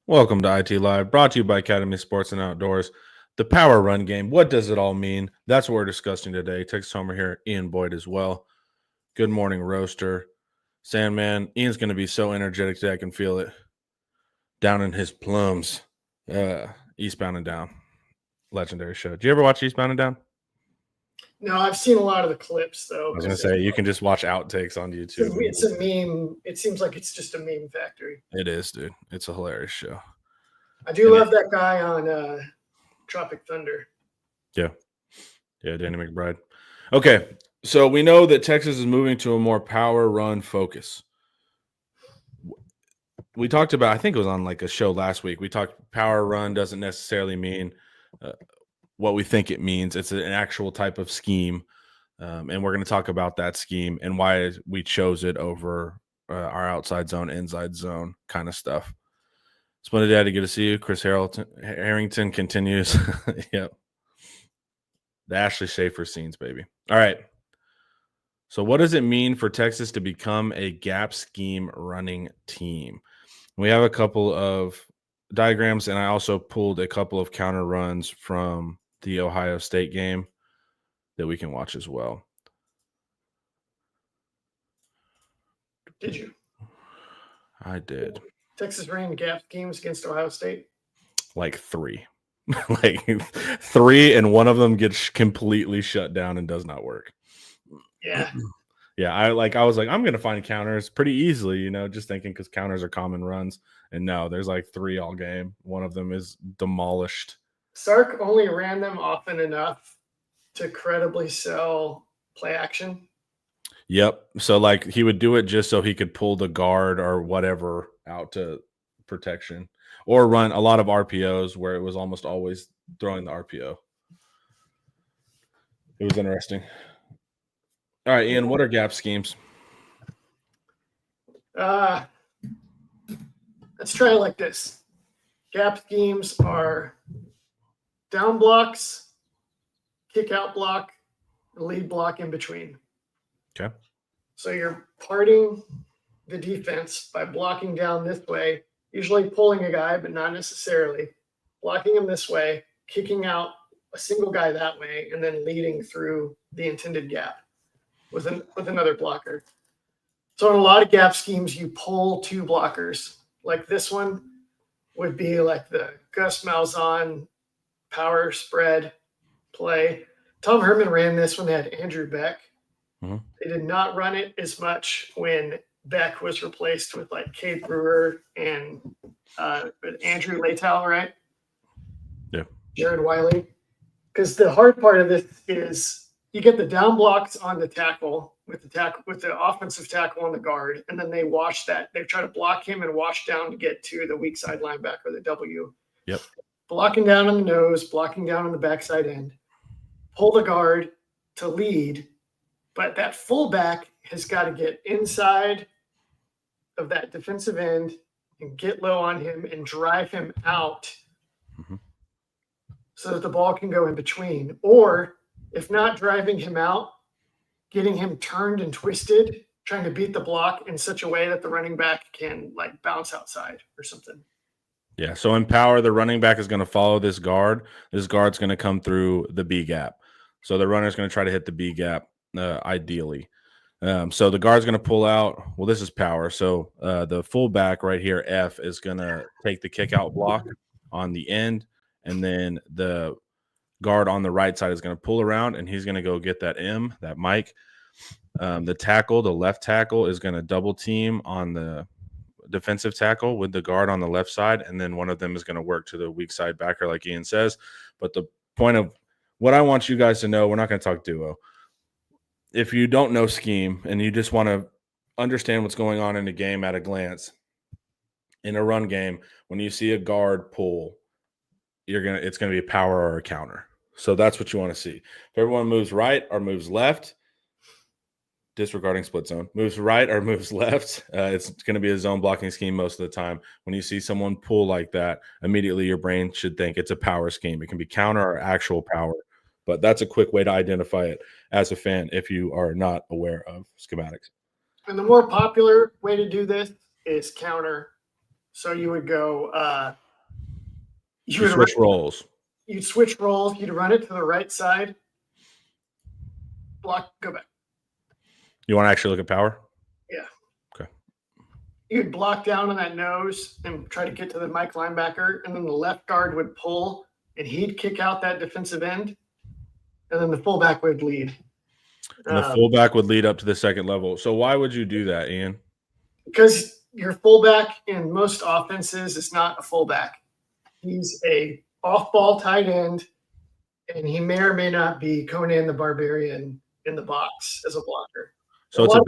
Welcome to IT Live, brought to you by Academy Sports and Outdoors. The power run game. What does it all mean? That's what we're discussing today. Texas Homer here, Ian Boyd as well. Good morning, Roaster. Sandman, Ian's going to be so energetic today. I can feel it down in his plums. Eastbound and Down. Legendary show. Did you ever watch Eastbound and Down? No, I've seen a lot of the clips, though. I was going to say, you can just watch outtakes on YouTube. It's a meme. It seems like it's just a meme factory. It is, dude. It's a hilarious show. I do love that guy on Tropic Thunder. Yeah, Danny McBride. Okay, so we know that Texas is moving to a more power run focus. We talked about, I think it was on like a show last week, we talked power run doesn't necessarily mean what we think it means. It's an actual type of scheme, and we're going to talk about that scheme and why we chose it over our outside zone, inside zone kind of stuff. Splendid Daddy, good to see you. Chris Harrington continues. Yep. The Ashley Schaefer scenes, baby. All right. So what does it mean for Texas to become a gap scheme running team? We have a couple of diagrams, and I also pulled a couple of counter runs from the Ohio State game that we can watch as well. Did you? I did. Texas ran gap schemes against Ohio State? Like 3. Like 3, and one of them gets completely shut down and does not work. Yeah. Yeah, I was like, I'm going to find counters pretty easily, just thinking because counters are common runs. And no, there's like 3 all game. One of them is demolished. Sark only ran them often enough to credibly sell play action. Yep. So like he would do it just so he could pull the guard or whatever out to protection, or run a lot of RPOs where it was almost always throwing the RPO. It was interesting. All right, Ian, what are gap schemes? Let's try it like this. Gap schemes are down blocks, kick out block, and lead block in between. Okay. So you're parting the defense by blocking down this way, usually pulling a guy, but not necessarily. Blocking him this way, kicking out a single guy that way, and then leading through the intended gap with another blocker. So in a lot of gap schemes, you pull 2 blockers. Like this one would be like the Gus Malzahn power spread play. Tom Herman ran this when they had Andrew Beck. Mm-hmm. They did not run it as much when Beck was replaced with like Cade Brewer and Andrew Laytow, right? Yeah. Jared Wiley. Because the hard part of this is you get the down blocks on the tackle with the offensive tackle on the guard, and then they wash that. They try to block him and wash down to get to the weak side linebacker, the W. Yep. Blocking down on the nose, blocking down on the backside end. Pull the guard to lead, but that fullback has got to get inside of that defensive end and get low on him and drive him out so that the ball can go in between. Or if not driving him out, getting him turned and twisted, trying to beat the block in such a way that the running back can like bounce outside or something. Yeah, so in power, the running back is going to follow this guard. This guard's going to come through the B gap. So the runner's going to try to hit the B gap ideally. So the guard's going to pull out. Well, this is power. So the fullback right here, F, is going to take the kick out block on the end, and then the guard on the right side is going to pull around, and he's going to go get that M, that Mike. The tackle, the left tackle, is going to double team on the defensive tackle with the guard on the left side, and then one of them is going to work to the weak side backer, like Ian says. But the point of what I want you guys to know, we're not going to talk duo. If you don't know scheme and you just want to understand what's going on in the game at a glance, in a run game, when you see a guard pull, it's going to be a power or a counter. So that's what you want to see. If everyone moves right or moves left, disregarding split zone, moves right or moves left, it's going to be a zone blocking scheme most of the time. When you see someone pull like that, immediately your brain should think it's a power scheme. It can be counter or actual power, but that's a quick way to identify it as a fan if you are not aware of schematics. And the more popular way to do this is counter. So you would go. You switch roles. You'd switch roles. You'd run it to the right side. Block. Go back. You want to actually look at power? Yeah. Okay. You'd block down on that nose and try to get to the Mike linebacker, and then the left guard would pull, and he'd kick out that defensive end, and then the fullback would lead. And the fullback would lead up to the second level. So why would you do that, Ian? Because your fullback in most offenses is not a fullback. He's a off-ball tight end, and he may or may not be Conan the Barbarian in the box as a blocker. So it's a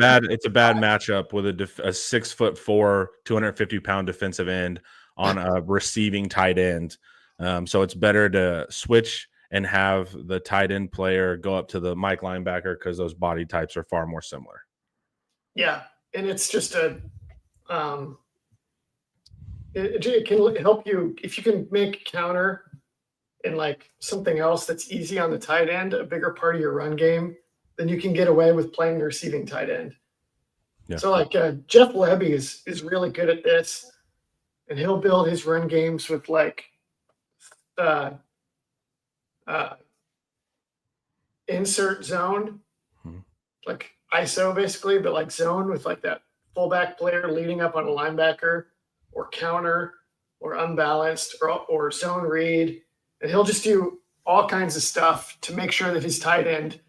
bad matchup with a 6'4", 250-pound defensive end on a receiving tight end. So it's better to switch and have the tight end player go up to the Mike linebacker because those body types are far more similar. Yeah, and it's just it can help you if you can make counter and like something else that's easy on the tight end, a bigger part of your run game, then you can get away with playing the receiving tight end. Yeah. So like Jeff Lebby is really good at this, and he'll build his run games with like insert zone, like ISO basically, but like zone with like that fullback player leading up on a linebacker, or counter, or unbalanced, or zone read. And he'll just do all kinds of stuff to make sure that his tight end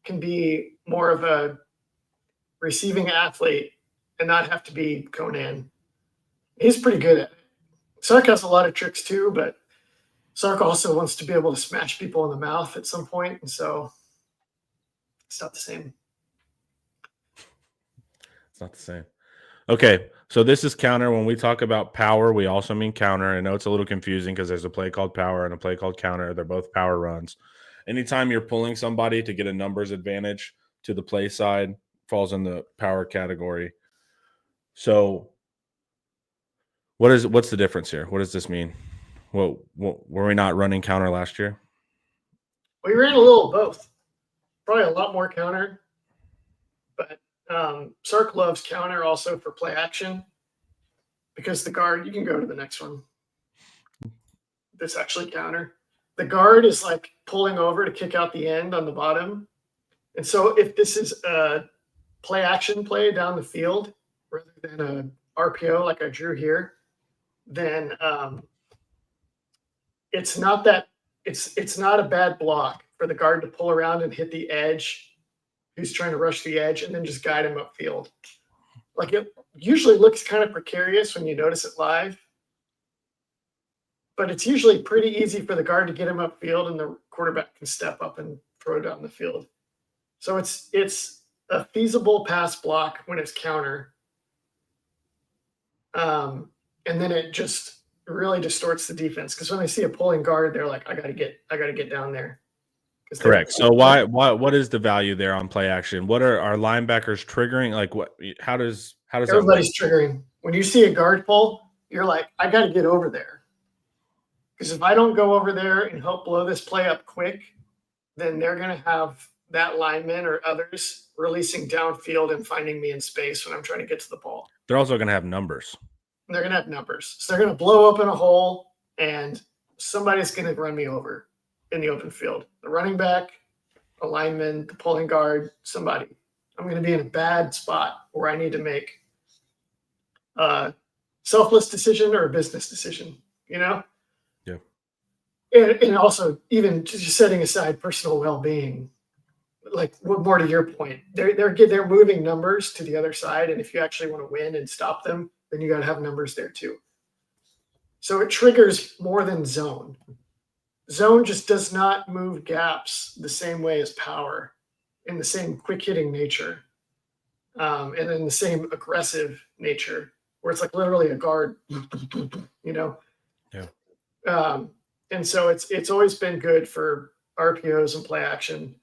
can be more of a receiving athlete and not have to be Conan. He's pretty good at it. Sark has a lot of tricks too, but Sark also wants to be able to smash people in the mouth at some point, and so it's not the same. It's not the same. Okay, so this is counter. When we talk about power, we also mean counter. I know it's a little confusing because there's a play called power and a play called counter. They're both power runs. Anytime you're pulling somebody to get a numbers advantage to the play side, falls in the power category. So what's the difference here? What does this mean? Well, were we not running counter last year? We ran a little of both. Probably a lot more counter, but Sark loves counter also for play action, because the guard, you can go to the next one. This actually counter. The guard is like pulling over to kick out the end on the bottom. And so if this is a play action play down the field rather than a RPO like I drew here, then it's not a bad block for the guard to pull around and hit the edge, who's trying to rush the edge, and then just guide him upfield. Like, it usually looks kind of precarious when you notice it live, but it's usually pretty easy for the guard to get him upfield, and the quarterback can step up and throw down the field. So it's a feasible pass block when it's counter. And then it just really distorts the defense, because when they see a pulling guard, they're like, I gotta get down there. Correct. So what is the value there on play action? What are our linebackers triggering? Like, how does everybody's triggering? When you see a guard pull, you're like, I got to get over there, because if I don't go over there and help blow this play up quick, then they're going to have that lineman or others releasing downfield and finding me in space when I'm trying to get to the ball. They're also going to have numbers. They're going to have numbers. So they're going to blow open a hole, and somebody's going to run me over in the open field. The running back, a lineman, the pulling guard, somebody. I'm going to be in a bad spot where I need to make a selfless decision or a business decision, you know? Yeah. And also, even just setting aside personal well-being, like more to your point, they're moving numbers to the other side, and if you actually want to win and stop them, then you got to have numbers there too. So it triggers more than zone. Zone just does not move gaps the same way as power, in the same quick hitting nature, and in the same aggressive nature, where it's like literally a guard, you know? Yeah. And so it's always been good for RPOs and play action.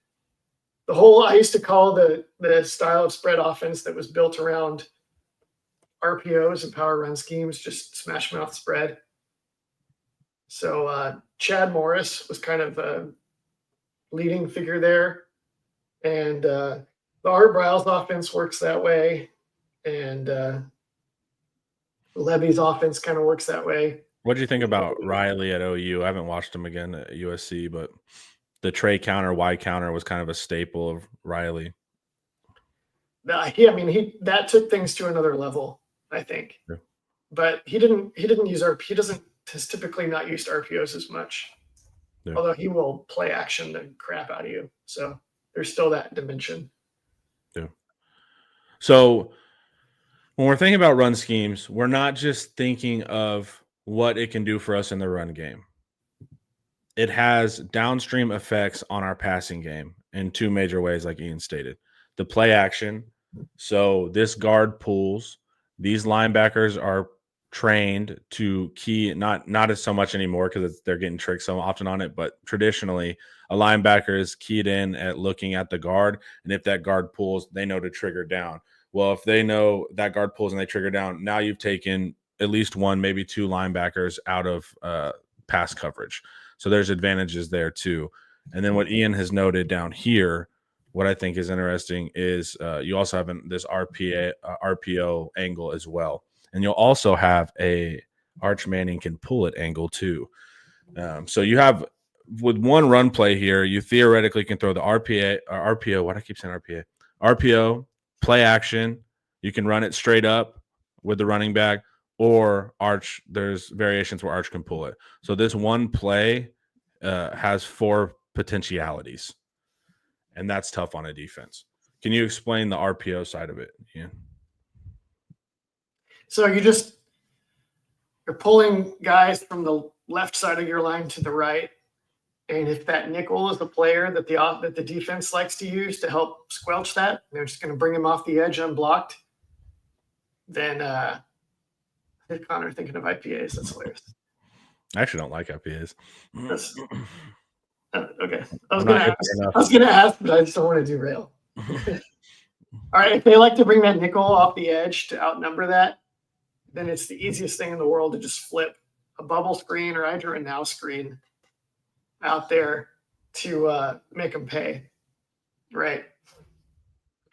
I used to call the style of spread offense that was built around RPOs and power run schemes just smash mouth spread. So Chad Morris was kind of a leading figure there. And the Art Briles offense works that way. And Levy's offense kind of works that way. What do you think about Riley at OU? I haven't watched him again at USC, but the tray counter, Y counter was kind of a staple of Riley. That took things to another level, I think. Yeah. But he doesn't has typically not used RPOs as much. Yeah. Although he will play action the crap out of you. So there's still that dimension. Yeah. So when we're thinking about run schemes, we're not just thinking of what it can do for us in the run game. It has downstream effects on our passing game in two major ways, like Ian stated. The play action. So this guard pulls. These linebackers are trained to key, not as so much anymore because they're getting tricked so often on it, but traditionally a linebacker is keyed in at looking at the guard, and if that guard pulls, they know to trigger down. Well, if they know that guard pulls and they trigger down, now you've taken at least one, maybe two linebackers out of pass coverage. So there's advantages there too. And then what Ian has noted down here, what I think is interesting is you also have this RPO angle as well. And you'll also have a Arch Manning can pull it angle too. So you have, with one run play here, you theoretically can throw the RPO. What I keep saying RPO, play action. You can run it straight up with the running back, or Arch. There's variations where Arch can pull it. So this one play has four potentialities, and that's tough on a defense. Can you explain the RPO side of it? Yeah. So you're pulling guys from the left side of your line to the right. And if that nickel is the player that the defense likes to use to help squelch that, they're just going to bring him off the edge unblocked. Then Connor thinking of IPAs. That's hilarious. I actually don't like IPAs. Okay. I was going to ask, but I just don't want to derail. All right. If they like to bring that nickel off the edge to outnumber that, then it's the easiest thing in the world to just flip a bubble screen or enter a now screen out there to make them pay, right?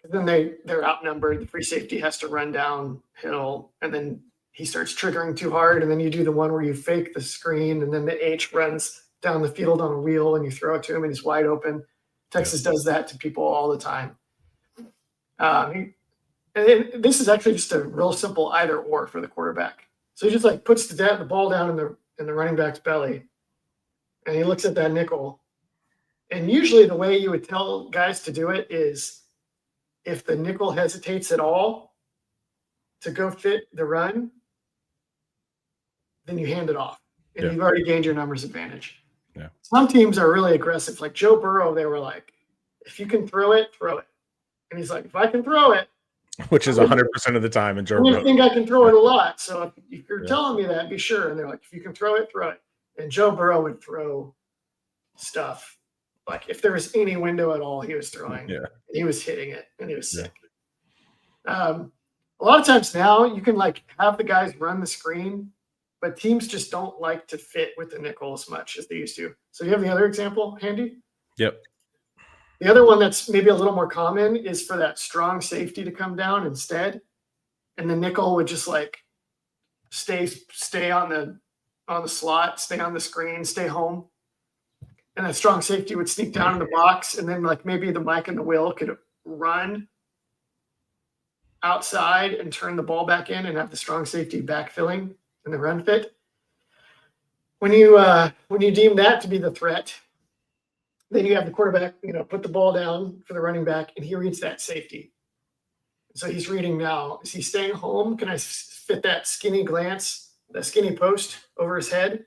Then they're outnumbered. The free safety has to run downhill, and then he starts triggering too hard, and then you do the one where you fake the screen, and then the H runs down the field on a wheel, and you throw it to him, and he's wide open. Texas does that to people all the time. And this is actually just a real simple either or for the quarterback. So he just puts the ball down in the running back's belly, and he looks at that nickel. And usually the way you would tell guys to do it is if the nickel hesitates at all to go fit the run, then you hand it off, and you've already gained your numbers advantage. Yeah. Some teams are really aggressive. Like Joe Burrow, they were like, if you can throw it, throw it. And he's like, if I can throw it, which is 100% of the time in Joe Burrow. I think I can throw it a lot. So if you're telling me that, be sure. And they're like, if you can throw it, throw it. And Joe Burrow would throw stuff. Like if there was any window at all, he was throwing. Yeah. He was hitting it, and he was sick. A lot of times now you can have the guys run the screen, but teams just don't like to fit with the nickel as much as they used to. So you have the other example handy? Yep. The other one that's maybe a little more common is for that strong safety to come down instead. And the nickel would just stay on the slot, stay on the screen, stay home. And that strong safety would sneak down in the box, and then maybe the Mike and the Will could run outside and turn the ball back in and have the strong safety backfilling in the run fit. When you deem that to be the threat, then you have the quarterback, put the ball down for the running back, and he reads that safety. So he's reading now. Is he staying home? Can I fit that skinny glance, that skinny post over his head?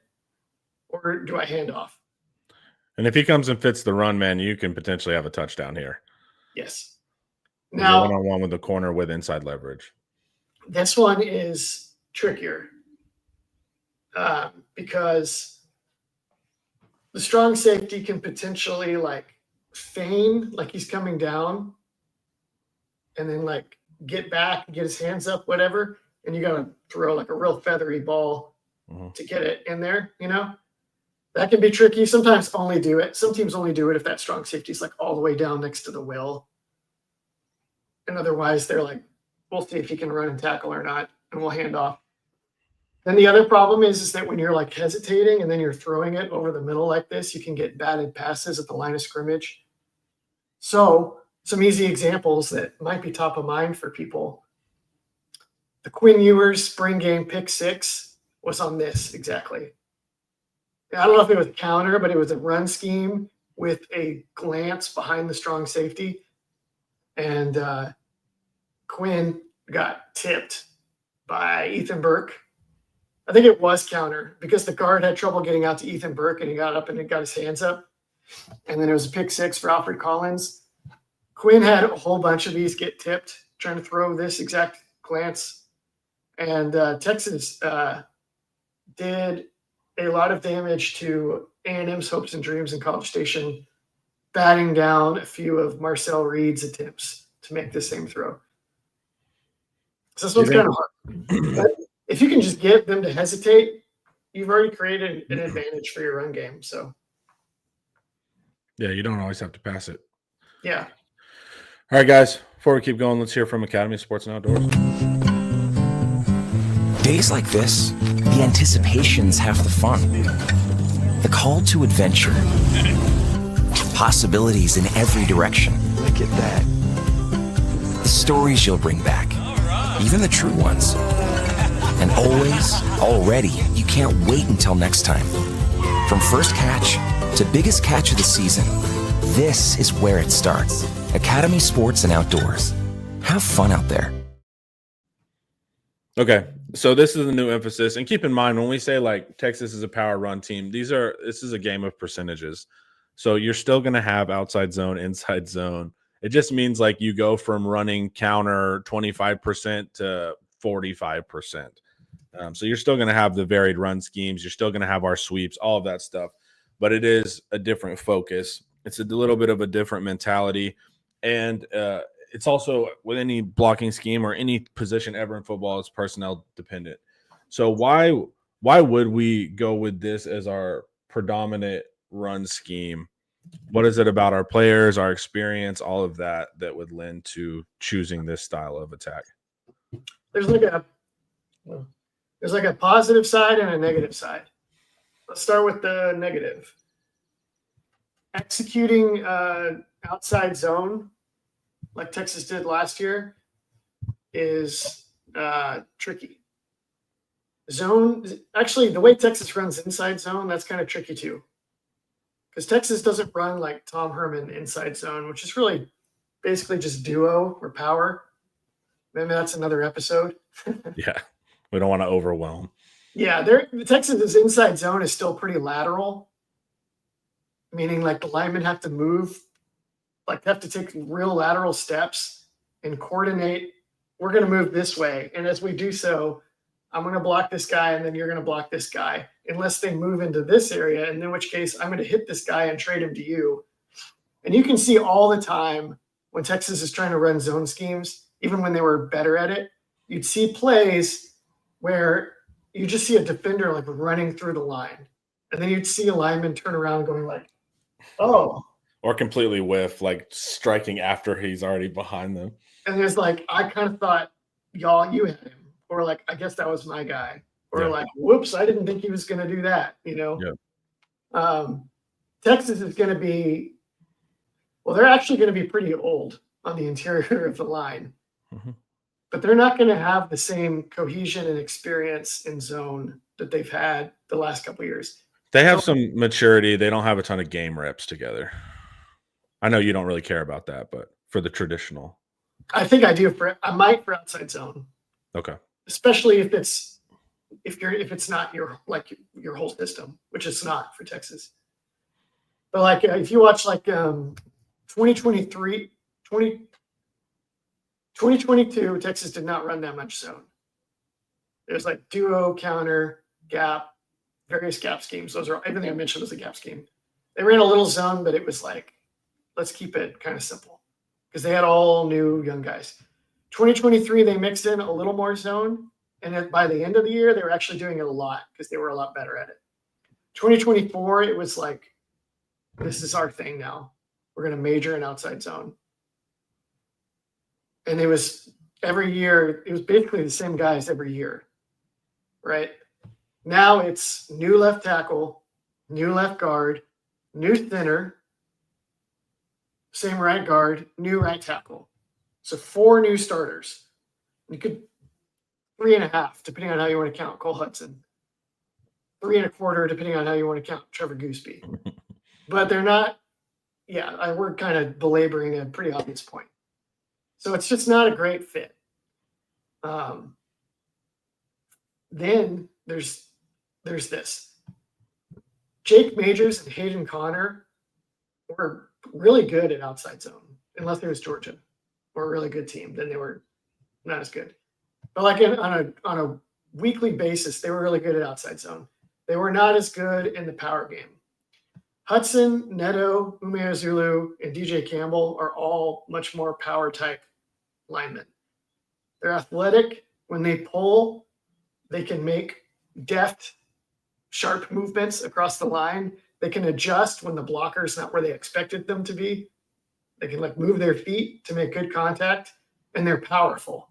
Or do I hand off? And if he comes and fits the run, man, you can potentially have a touchdown here. Yes. Now, one-on-one with the corner with inside leverage. This one is trickier because the strong safety can potentially feign like he's coming down and then get back, get his hands up, whatever. And you got to throw a real feathery ball to get it in there, That can be tricky. Sometimes only do it. Some teams only do it if that strong safety is all the way down next to the will. And otherwise they're we'll see if he can run and tackle or not, and we'll hand off. Then the other problem is that when you're like hesitating and then you're throwing it over the middle like this, you can get batted passes at the line of scrimmage. So some easy examples that might be top of mind for people. The Quinn Ewers spring game pick 6 was on this exactly. I don't know if it was a counter, but it was a run scheme with a glance behind the strong safety. And Quinn got tipped by Ethan Burke. I think it was counter because the guard had trouble getting out to Ethan Burke and he got up and he got his hands up. And then it was a pick 6 for Alfred Collins. Quinn had a whole bunch of these get tipped, trying to throw this exact glance. And Texas did a lot of damage to A&M's hopes and dreams in College Station, batting down a few of Marcel Reed's attempts to make the same throw. So this one's kind of hard. But if you can just get them to hesitate, you've already created an advantage for your run game. So, yeah, you don't always have to pass it. Yeah. All right, guys, before we keep going, let's hear from Academy Sports and Outdoors. Days like this, the anticipation's half the fun. The call to adventure. Possibilities in every direction. Look at that. The stories you'll bring back. Even the true ones. And always, already, you can't wait until next time. From first catch to biggest catch of the season, this is where it starts. Academy Sports and Outdoors. Have fun out there. Okay, so this is the new emphasis. And keep in mind, when we say like Texas is a power run team, this is a game of percentages. So you're still going to have outside zone, inside zone. It just means like you go from running counter 25% to 45%. So you're still going to have the varied run schemes. You're still going to have our sweeps, all of that stuff. But it is a different focus. It's a little bit of a different mentality. And it's also with any blocking scheme or any position ever in football, it's personnel dependent. So why would we go with this as our predominant run scheme? What is it about our players, our experience, all of that would lend to choosing this style of attack? There's like a positive side and a negative side. Let's start with the negative. Executing outside zone like Texas did last year is tricky. Zone, actually, the way Texas runs inside zone, that's kind of tricky too. Because Texas doesn't run like Tom Herman inside zone, which is really basically just duo or power. Maybe that's another episode. Yeah, we don't want to overwhelm. Yeah, Texas's inside zone is still pretty lateral, meaning like the linemen have to move, like have to take real lateral steps and coordinate. We're going to move this way. And as we do so, I'm going to block this guy and then you're going to block this guy unless they move into this area, and in which case I'm going to hit this guy and trade him to you. And you can see all the time when Texas is trying to run zone schemes, even when they were better at it, you'd see plays where you just see a defender like running through the line. And then you'd see a lineman turn around going like, oh. Or completely whiff, like striking after he's already behind them. And there's like, I kind of thought, y'all, you had him. Or like, I guess that was my guy. Or like, whoops, I didn't think he was going to do that, you know? Yeah. Texas is going to be, well, they're actually going to be pretty old on the interior of the line. Mm-hmm. But they're not going to have the same cohesion and experience in zone that they've had the last couple of years. They have some maturity. They don't have a ton of game reps together. I know you don't really care about that, but for the traditional. I think I do. I might for outside zone. Okay. Especially if it's not your whole system, which it's not for Texas. But like if you watch like 2022, Texas did not run that much zone. There's like duo, counter, gap, various gap schemes. Those are everything I mentioned was a gap scheme. They ran a little zone, but it was like, let's keep it kind of simple because they had all new young guys. 2023, they mixed in a little more zone. And then by the end of the year, they were actually doing it a lot because they were a lot better at it. 2024, it was like, this is our thing now. We're going to major in outside zone. And it was every year, it was basically the same guys every year, right? Now it's new left tackle, new left guard, new center, same right guard, new right tackle. So 4 new starters. You could 3.5, depending on how you want to count Cole Hudson. 3.25, depending on how you want to count Trevor Gooseby. But they're not. Yeah, we're kind of belaboring a pretty obvious point. So it's just not a great fit. Then there's this. Jake Majors and Hayden Connor were really good at outside zone, unless it was Georgia, or a really good team. Then they were not as good. But like on a weekly basis, they were really good at outside zone. They were not as good in the power game. Hudson, Neto, Umeozulu, and DJ Campbell are all much more power type linemen. They're athletic. When they pull, they can make deft, sharp movements across the line. They can adjust when the blocker's not where they expected them to be. They can like move their feet to make good contact, and they're powerful.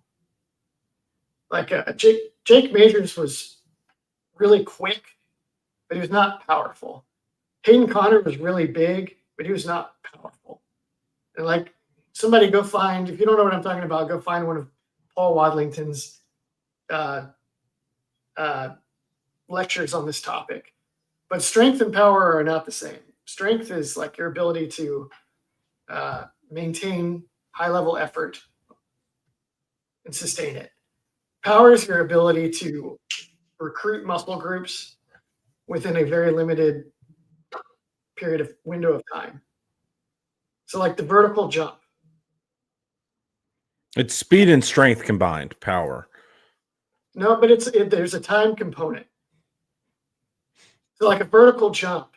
Like Jake Majors was really quick, but he was not powerful. Hayden Connor was really big, but he was not powerful. And like somebody go find, if you don't know what I'm talking about, go find one of Paul Wadlington's lectures on this topic. But strength and power are not the same. Strength is like your ability to maintain high-level effort and sustain it. Power is your ability to recruit muscle groups within a very limited window of time. So like the vertical jump. It's speed and strength combined, power. No, but there's a time component. So like a vertical jump,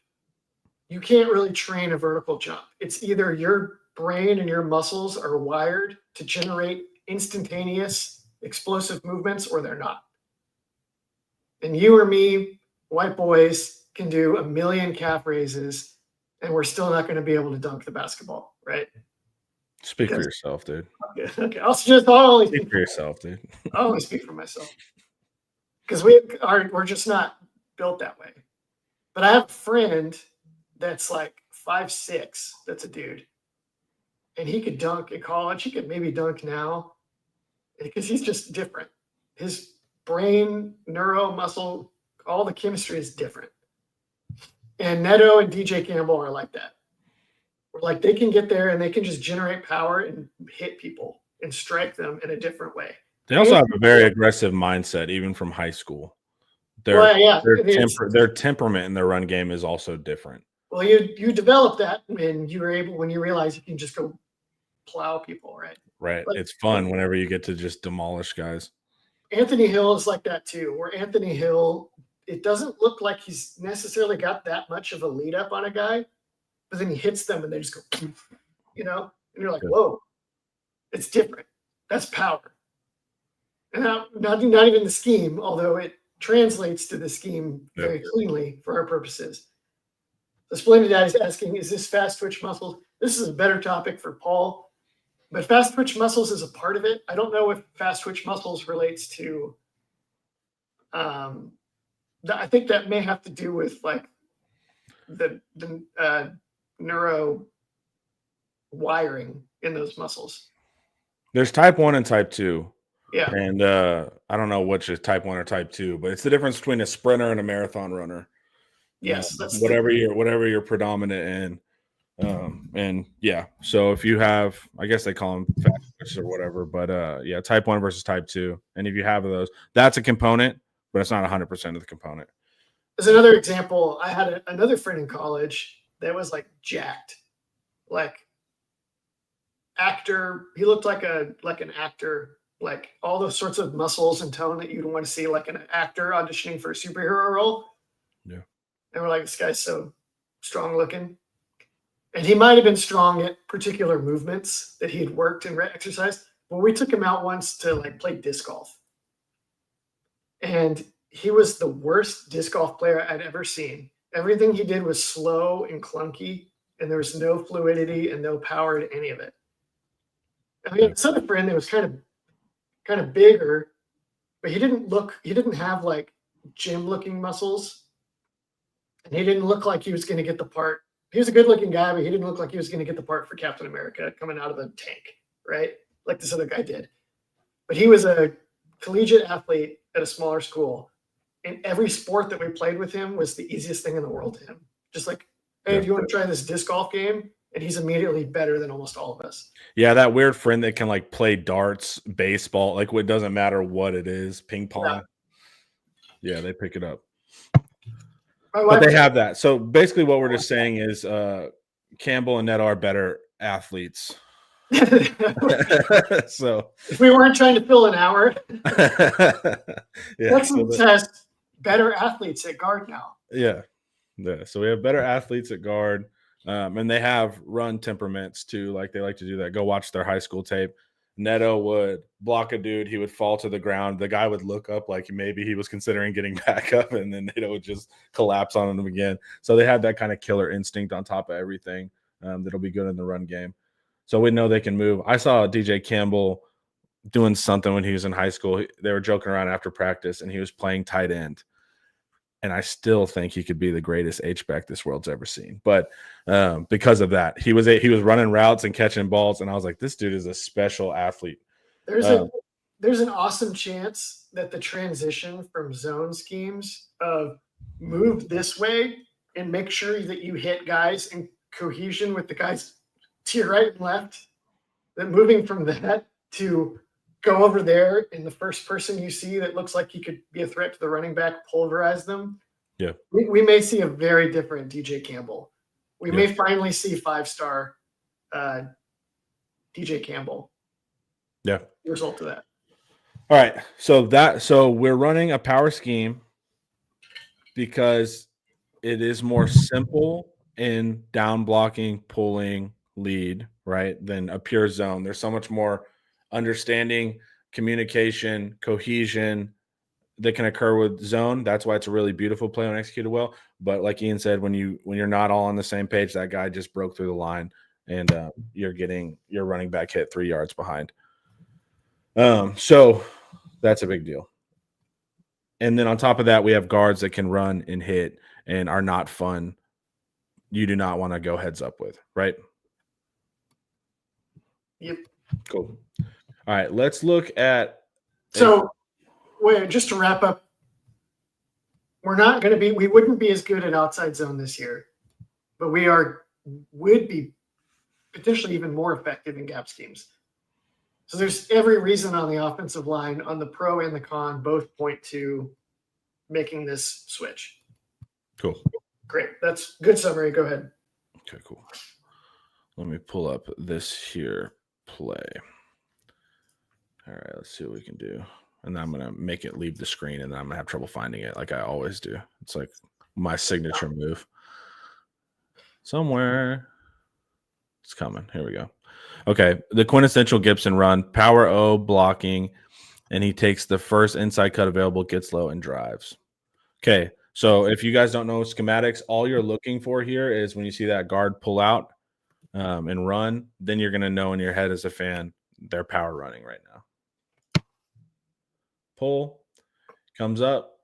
you can't really train a vertical jump. It's either your brain and your muscles are wired to generate instantaneous explosive movements or they're not. And you or me, white boys, can do 1 million calf raises and we're still not going to be able to dunk the basketball, right? Speak for yourself, dude. Okay. I'll only speak for yourself, dude. I'll only speak for myself. Because we're just not built that way. But I have a friend that's like 5'6", that's a dude. And he could dunk in college. He could maybe dunk now. Because he's just different. His brain, neuro, muscle, all the chemistry is different. And Neto and DJ Campbell are like that. Where like they can get there and they can just generate power and hit people and strike them in a different way. They also have a very aggressive mindset, even from high school. Their temperament in their run game is also different. Well, you develop that when you realize you can just go plow people, right? Right. Like, it's fun whenever you get to just demolish guys. Anthony Hill is like that too, where Anthony Hill, it doesn't look like he's necessarily got that much of a lead up on a guy, but then he hits them and they just go, and you're like, whoa, it's different. That's power. And not even the scheme, although it translates to the scheme very cleanly for our purposes. The Splendid Dad is asking, is this fast twitch muscles? This is a better topic for Paul, but fast twitch muscles is a part of it. I don't know if fast twitch muscles relates to, I think that may have to do with like the neuro wiring in those muscles. There's type 1 and type 2. Yeah. And I don't know which is type 1 or type 2, but it's the difference between a sprinter and a marathon runner. Yes. That's whatever you're predominant in. And yeah, so if you have, I guess they call them fast twitch or whatever, but type 1 versus type 2. And if you have those, that's a component, but it's not 100% of the component. As another example, I had another friend in college that was like jacked, like actor. He looked like an actor, like all those sorts of muscles and tone that you'd want to see like an actor auditioning for a superhero role. Yeah. And we're like, this guy's so strong looking. And he might have been strong at particular movements that he had worked and exercised. But we took him out once to like play disc golf. And he was the worst disc golf player I'd ever seen. Everything he did was slow and clunky, and there was no fluidity and no power to any of it. I mean, this other friend that was kind of bigger, but he didn't have like gym-looking muscles, and he didn't look like he was going to get the part. He was a good-looking guy, but he didn't look like he was going to get the part for Captain America coming out of the tank, right? Like this other guy did. But he was a collegiate athlete at a smaller school, and every sport that we played with him was the easiest thing in the world to him. Just like, hey, do you want to try this disc golf game? And he's immediately better than almost all of us. Yeah, that weird friend that can like play darts, baseball, like it doesn't matter what it is, ping pong. Yeah, they pick it up. But they have that. So basically what we're just saying is Campbell and Neto are better athletes. So if we weren't trying to fill an hour, that's test better athletes at guard now. Yeah. So we have better athletes at guard. And they have run temperaments too. Like they like to do that. Go watch their high school tape. Neto would block a dude. He would fall to the ground. The guy would look up like maybe he was considering getting back up, and then Neto would just collapse on him again. So they have that kind of killer instinct on top of everything that'll be good in the run game. So we know they can move. I saw DJ Campbell doing something when he was in high school. They were joking around after practice, and he was playing tight end. And I still think he could be the greatest H-back this world's ever seen. But because of that, he was running routes and catching balls, and I was like, this dude is a special athlete. There's an awesome chance that the transition from zone schemes of move this way and make sure that you hit guys in cohesion with the guys to your right and left, that moving from that to go over there and the first person you see that looks like he could be a threat to the running back, pulverize them. Yeah. We may see a very different DJ Campbell. We may finally see 5-star DJ Campbell. Yeah. Result of that. All right. So we're running a power scheme because it is more simple in down blocking, pulling, lead, right, than a pure zone. There's so much more understanding, communication, cohesion that can occur with zone. That's why it's a really beautiful play when executed well. But like Ian said, when you're not all on the same page, that guy just broke through the line, and you're getting your running back hit 3 yards behind. So that's a big deal. And then on top of that, we have guards that can run and hit and are not fun. You do not want to go heads up with, right? Yep. Cool. All right, let's look at. So, wait, just to wrap up, we wouldn't be as good at outside zone this year, but would be potentially even more effective in gap schemes. So there's every reason on the offensive line, on the pro and the con, both point to making this switch. Cool. Great. That's good summary. Go ahead. Okay, cool. Let me pull up this here play. All right, let's see what we can do. And then I'm going to make it leave the screen, and then I'm going to have trouble finding it like I always do. It's like my signature move. Somewhere. It's coming. Here we go. Okay, the quintessential Gibson run, power O blocking, and he takes the first inside cut available, gets low, and drives. Okay, so if you guys don't know schematics, all you're looking for here is when you see that guard pull out and run, then you're going to know in your head as a fan, they're power running right now. Pull, comes up.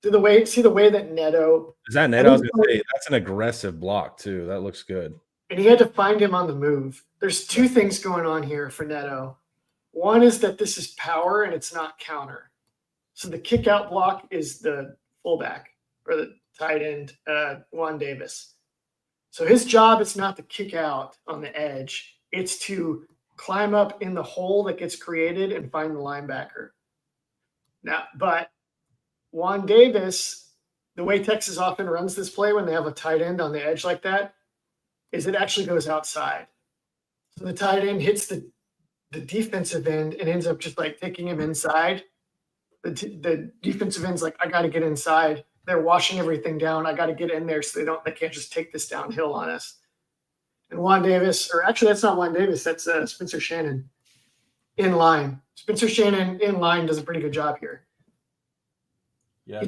See the way that Neto. Is that Neto? I was going to say, that's an aggressive block, too. That looks good. And he had to find him on the move. There's two things going on here for Neto. One is that this is power and it's not counter. So the kick out block is the fullback or the tight end, Juan Davis. So his job is not to kick out on the edge. It's to climb up in the hole that gets created and find the linebacker. Now, but Juan Davis, the way Texas often runs this play when they have a tight end on the edge like that, is it actually goes outside. So the tight end hits the defensive end and ends up just like taking him inside. The defensive end's like, I got to get inside. They're washing everything down. I got to get in there so they can't just take this downhill on us. And Juan Davis, or actually that's not Juan Davis, that's Spencer Shannon in line. Spencer Shannon in line does a pretty good job here. Yeah,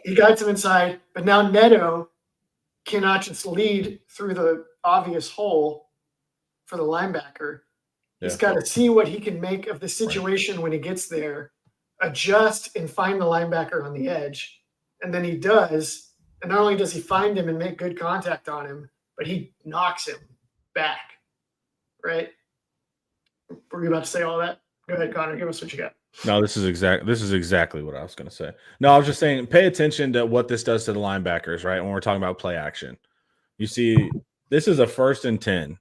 he guides him inside, but now Neto cannot just lead through the obvious hole for the linebacker. Yeah. He's got to see what he can make of the situation when he gets there adjust and find the linebacker on the edge. And then he does. And not only does he find him and make good contact on him, but he knocks him back. Right? Were you about to say all that? Go ahead, Connor. Give us what you got. No, this is exactly what I was going to say. No, I was just saying, pay attention to what this does to the linebackers, right? When we're talking about play action, you see, this is a 1st and 10.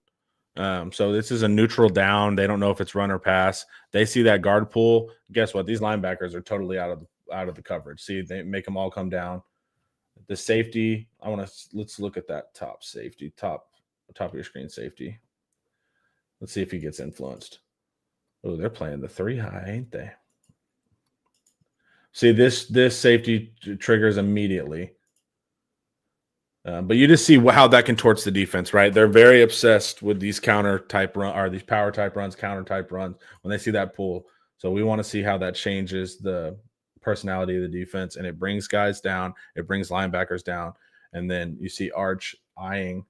So this is a neutral down. They don't know if it's run or pass. They see that guard pull. Guess what? These linebackers are totally out of the coverage. See, they make them all come down. The safety. Let's look at that top safety, top of your screen safety. Let's see if he gets influenced. Oh, they're playing the 3 high, ain't they? See, this safety triggers immediately. But you just see how that contorts the defense, right? They're very obsessed with these counter type run or these power type runs, counter type runs when they see that pull. So we want to see how that changes the personality of the defense, and it brings guys down, it brings linebackers down, and then you see Arch eyeing.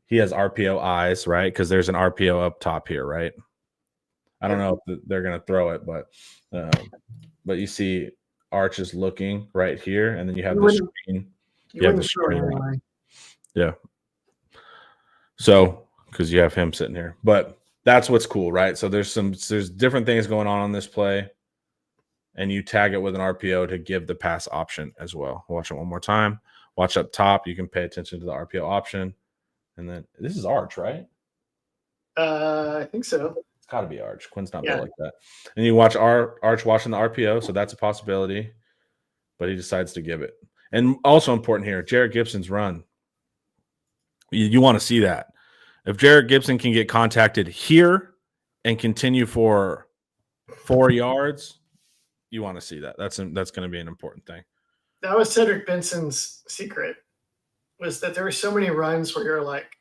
He has RPO eyes, right? Because there's an RPO up top here, right? I don't know if they're going to throw it, but you see Arch is looking right here, and then you have the screen. You have the screen. Yeah. So, because you have him sitting here, but that's what's cool, right? So there's different things going on this play, and you tag it with an RPO to give the pass option as well. Watch it one more time. Watch up top. You can pay attention to the RPO option, and then this is Arch, right? I think so. It's got to be Arch. Quinn's not built like that. And you watch Arch watching the RPO, so that's a possibility, but he decides to give it. And also important here, Jarrett Gibson's run. You want to see that. If Jarrett Gibson can get contacted here and continue for 4 yards, you want to see that. That's going to be an important thing. That was Cedric Benson's secret, was that there were so many runs where you're like,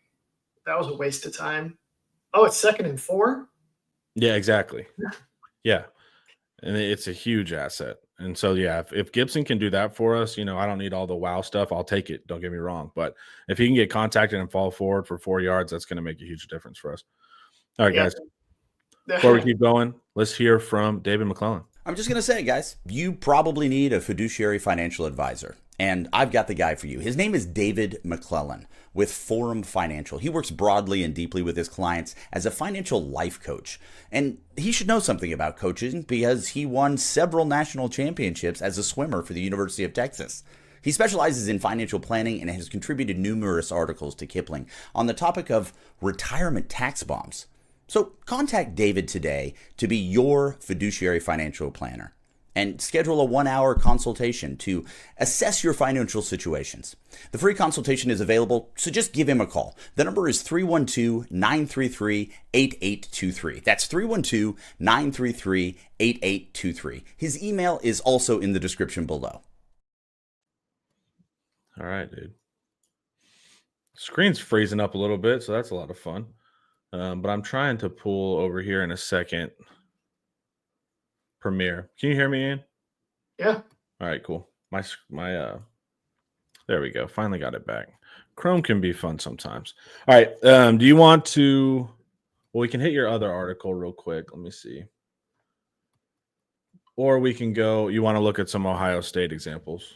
that was a waste of time. Oh, it's 2nd and 4? Yeah, exactly. Yeah. And it's a huge asset. And so, yeah, if Gibson can do that for us, I don't need all the wow stuff. I'll take it. Don't get me wrong. But if he can get contacted and fall forward for 4 yards, that's going to make a huge difference for us. All right, guys. Before we keep going, let's hear from David McClellan. I'm just going to say, guys, you probably need a fiduciary financial advisor. And I've got the guy for you. His name is David McClellan with Forum Financial. He works broadly and deeply with his clients as a financial life coach. And he should know something about coaching because he won several national championships as a swimmer for the University of Texas. He specializes in financial planning and has contributed numerous articles to Kiplinger on the topic of retirement tax bombs. So contact David today to be your fiduciary financial planner and schedule a 1-hour consultation to assess your financial situations. The free consultation is available, so just give him a call. The number is 312-933-8823. That's 312-933-8823. His email is also in the description below. All right, dude. Screen's freezing up a little bit, so that's a lot of fun. But I'm trying to pull over here in a second. Premiere. Can you hear me, Ian? Yeah. All right, cool. My there we go. Finally got it back. Chrome can be fun sometimes. All right. Do you want to? Well, we can hit your other article real quick. Let me see. Or we can go. You want to look at some Ohio State examples?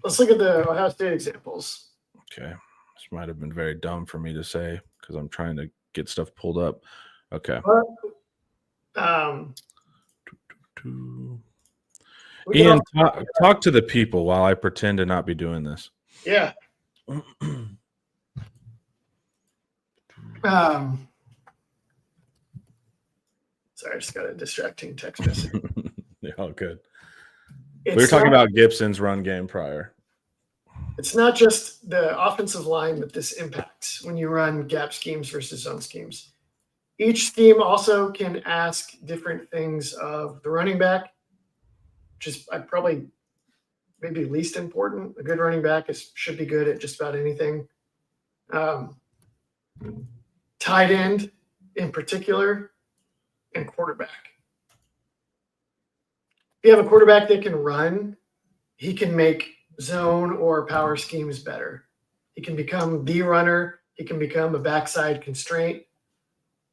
Let's look at the Ohio State examples. Okay. This might have been very dumb for me to say because I'm trying to get stuff pulled up. Okay. Ian, talk to the people while I pretend to not be doing this. Yeah. Sorry, I just got a distracting text message. Yeah, all good. We were talking about Gibson's run game prior. It's not just the offensive line that this impacts when you run gap schemes versus zone schemes. Each scheme also can ask different things of the running back, which is probably maybe least important. A good running back should be good at just about anything. Tight end in particular, and quarterback. If you have a quarterback that can run, he can make zone or power schemes better. He can become the runner. He can become a backside constraint.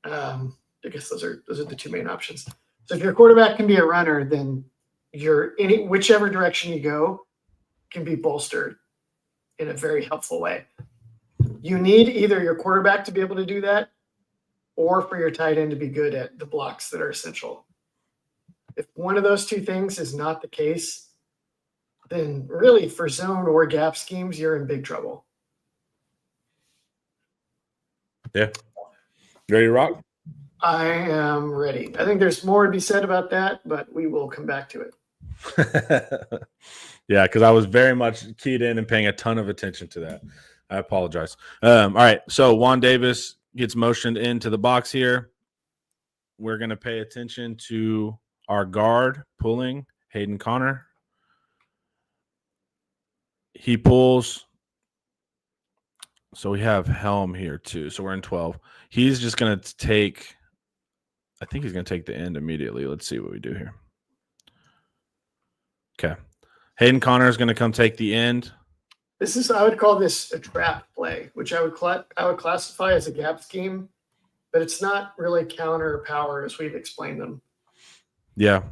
I guess those are the two main options. So if your quarterback can be a runner, then whichever direction you go can be bolstered in a very helpful way. You need either your quarterback to be able to do that or for your tight end to be good at the blocks that are essential. If one of those two things is not the case, then really for zone or gap schemes, you're in big trouble. Yeah. Ready to rock? I am ready. I think there's more to be said about that, but we will come back to it. Yeah, because I was very much keyed in and paying a ton of attention to that. I apologize. All right, so Juan Davis gets motioned into the box here. We're going to pay attention to our guard pulling, Hayden Connor. He pulls. So we have Helm here too. So we're in 12. He's just going to take, I think he's going to take the end immediately. Let's see what we do here. Okay. Hayden Connor is going to come take the end. I would call this a trap play, which I would classify as a gap scheme, but it's not really counter or power as we've explained them. Yeah.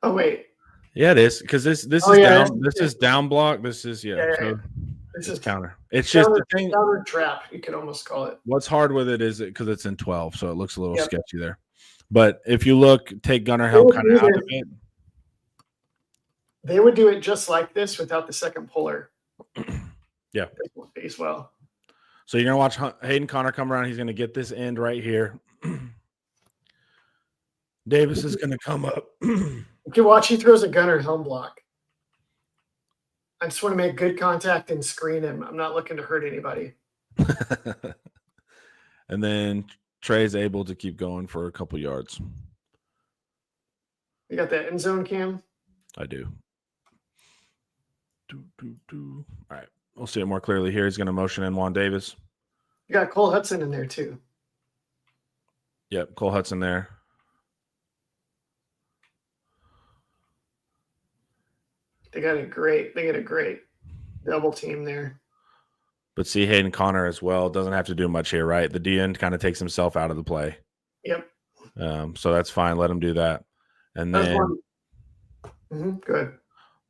Oh wait. Yeah, it is because this is yeah, down. This is down block. This is so this it's is counter. It's just the thing. Counter trap, you could almost call it. What's hard with it is because it's in 12, so it looks a little sketchy there. But if you look, take Gunnar Helm kind of out of it. They would do it just like this without the second puller. Yeah. As well. So you're going to watch Hayden Connor come around. He's going to get this end right here. Davis is going to come up. You can watch. He throws a Gunnar Helm block. I just want to make good contact and screen him. I'm not looking to hurt anybody. And then Trey's able to keep going for a couple yards. You got that end zone cam? I do. All right. We'll see it more clearly here. He's going to motion in Juan Davis. You got Cole Hudson in there too. Yep, Cole Hudson there. They get a great double team there. But see Hayden Connor as well. Doesn't have to do much here, right? The DN kind of takes himself out of the play. Yep. So that's fine. Let him do that. And then good.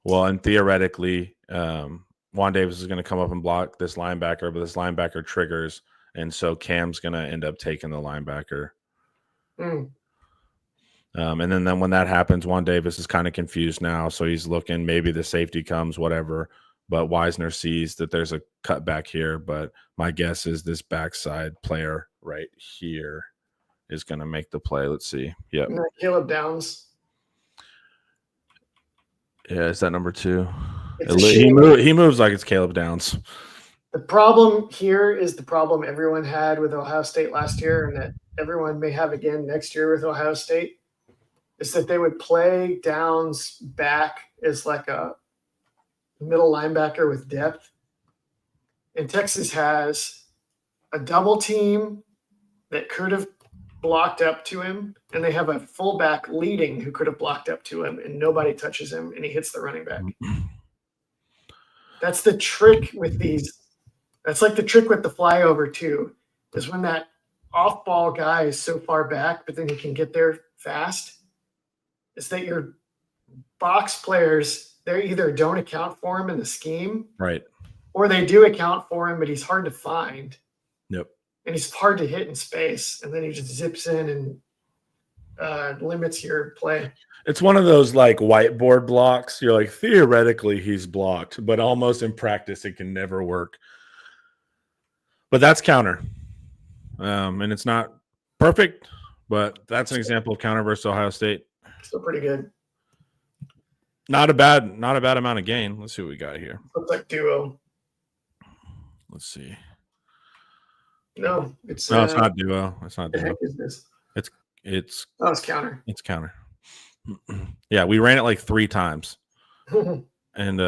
Well, and theoretically, Juan Davis is going to come up and block this linebacker, but this linebacker triggers, and so Cam's going to end up taking the linebacker. And then when that happens, Juan Davis is kind of confused now, so he's looking. Maybe the safety comes, whatever. But Wisner sees that there's a cutback here. But my guess is this backside player right here is going to make the play. Let's see. Yep. Caleb Downs. Yeah, is that number 2? He moves like it's Caleb Downs. The problem here is the problem everyone had with Ohio State last year, and that everyone may have again next year with Ohio State, is that they would play Downs back as like a middle linebacker with depth. And Texas has a double team that could have blocked up to him, and they have a fullback leading who could have blocked up to him, and nobody touches him, and he hits the running back. That's the trick with these. That's like the trick with the flyover too, is when that off-ball guy is so far back, but then he can get there fast, is that your box players, they either don't account for him in the scheme, right, or they do account for him, but he's hard to find. Yep. And he's hard to hit in space, and then he just zips in and limits your play. It's one of those like whiteboard blocks. You're like, theoretically he's blocked, but almost in practice it can never work. But that's counter. And it's not perfect, but that's an example of counter versus Ohio State. Still pretty good. Not a bad amount of gain. Let's see what we got here. Looks like duo. Let's see. No, it's not duo. It's not the duo. heck is this? It's counter. It's counter. Yeah, we ran it like 3 times. And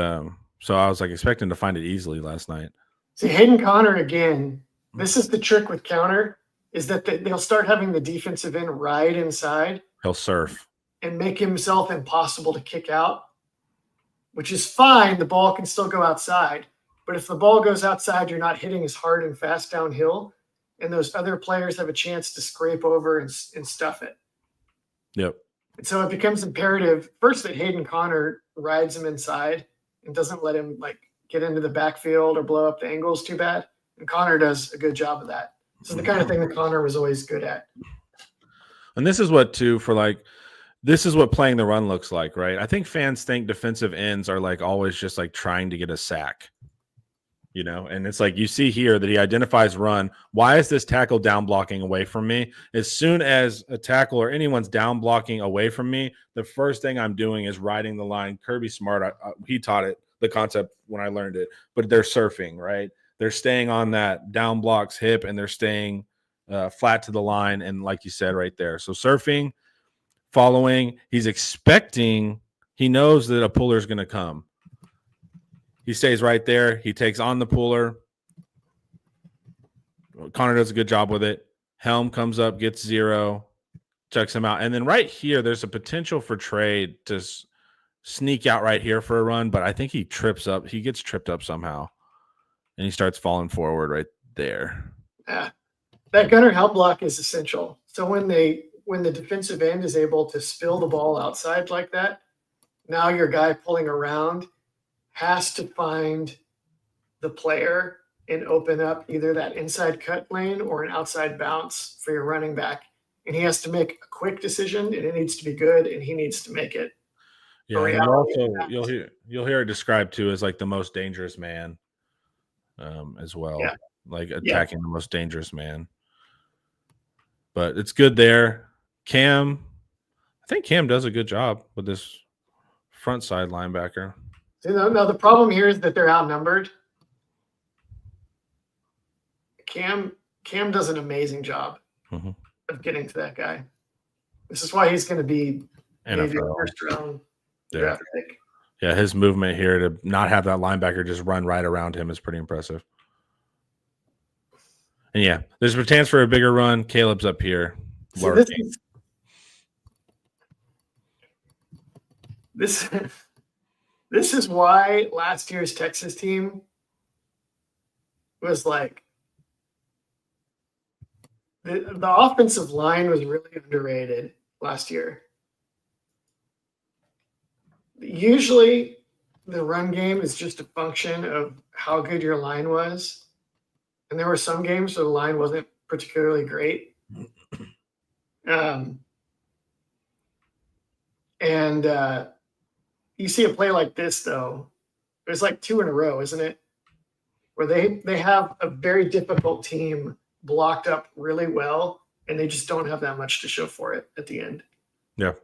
so I was like expecting to find it easily last night. See, Hayden Connor again. This is the trick with counter, is that they'll start having the defensive end ride inside. He'll surf and make himself impossible to kick out, which is fine. The ball can still go outside. But if the ball goes outside, you're not hitting as hard and fast downhill, and those other players have a chance to scrape over and stuff it. Yep. And so it becomes imperative first that Hayden Connor rides him inside and doesn't let him like get into the backfield or blow up the angles too bad. And Connor does a good job of that. This is the kind of thing that Connor was always good at. And this is what too for like this is what playing the run looks like, right? I think fans think defensive ends are like always just like trying to get a sack. You know, and it's like you see here that he identifies run. Why is this tackle down blocking away from me? As soon as a tackle or anyone's down blocking away from me, the first thing I'm doing is riding the line. Kirby Smart, he taught it, the concept when I learned it, but they're surfing, right? They're staying on that down blocks hip and they're staying flat to the line. And like you said right there. So surfing, following, he's expecting, he knows that a puller is going to come. He stays right there. He takes on the puller. Connor does a good job with it. Helm comes up, gets 0, checks him out. And then right here, there's a potential for trade to sneak out right here for a run, but I think he trips up. He gets tripped up somehow, and he starts falling forward right there. Yeah. That gunner help block is essential. So when the defensive end is able to spill the ball outside like that, now your guy pulling around has to find the player and open up either that inside cut lane or an outside bounce for your running back. And he has to make a quick decision, and it needs to be good, and he needs to make it. Yeah, and also you'll hear it described too as like the most dangerous man as well. Yeah. Like attacking the most dangerous man. But it's good there. I think Cam does a good job with this front side linebacker. Now the problem here is that they're outnumbered. Cam does an amazing job of getting to that guy. This is why he's going to be maybe a first round draft pick. Yeah, his movement here to not have that linebacker just run right around him is pretty impressive. And yeah, there's a chance for a bigger run. Caleb's up here. So this is why last year's Texas team was like the offensive line was really underrated last year. Usually the run game is just a function of how good your line was. And there were some games where the line wasn't particularly great. You see a play like this, though. There's like 2 in a row, isn't it? Where they have a very difficult team blocked up really well, and they just don't have that much to show for it at the end. Yeah.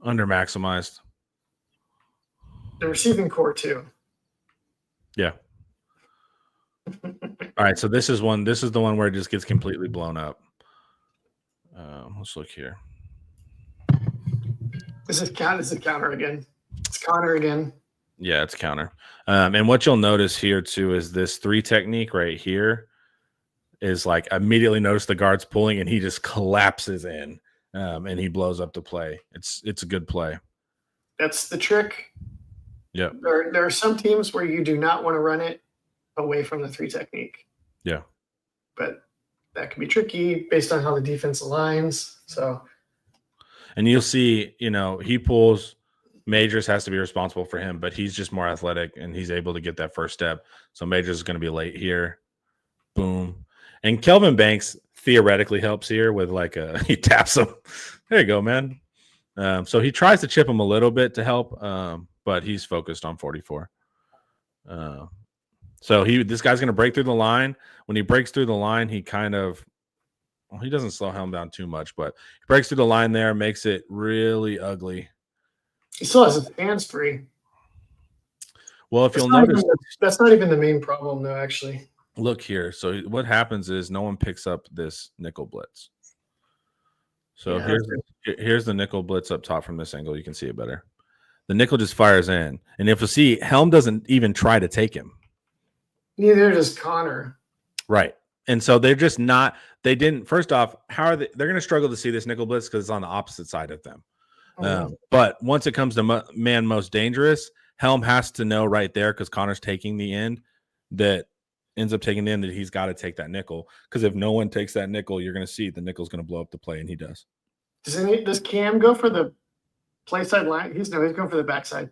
Under maximized. The receiving core, too. Yeah. All right, so this is the one where it just gets completely blown up. Let's look here. This is counter again. It's Connor again. Yeah, it's counter. And what you'll notice here too is this 3 technique right here is like immediately notice the guard's pulling and he just collapses in and he blows up the play. It's a good play. That's the trick. Yeah. There are some teams where you do not want to run it away from the 3 technique. Yeah. But that can be tricky based on how the defense aligns. So, and you'll see, he pulls. Majors has to be responsible for him, but he's just more athletic and he's able to get that first step. So Majors is going to be late here. Boom. And Kelvin Banks theoretically helps here with he taps him. There you go, man. So he tries to chip him a little bit to help, but he's focused on 44. So this guy's going to break through the line. When he breaks through the line, he he doesn't slow Helm down too much, but he breaks through the line there, makes it really ugly. He still has his hands free. Well, if you'll notice, that's not even the main problem, though. Actually, look here. So what happens is no one picks up this nickel blitz. So here's the nickel blitz up top from this angle. You can see it better. The nickel just fires in, and if you see, Helm doesn't even try to take him. Neither does Connor. Right. And so they're just not. They didn't. First off, how are they? They're going to struggle to see this nickel blitz because it's on the opposite side of them. But once it comes to man most dangerous, Helm has to know right there because Connor's taking the end that ends up taking the end that he's got to take that nickel. Because if no one takes that nickel, you're going to see the nickel's going to blow up the play, and he does. Does Cam go for the play side line? He's going for the backside.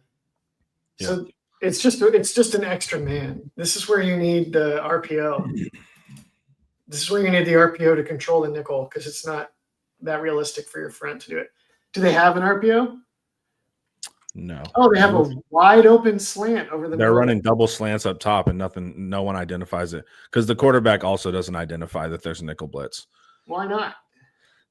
Yeah. So it's just an extra man. This is where you need the RPO. This is where you need the RPO to control the nickel because it's not that realistic for your front to do it. Do they have an RPO? No. Oh, they have a wide open slant over the They're middle. running double slants up top and no one identifies it because the quarterback also doesn't identify that there's a nickel blitz. Why not?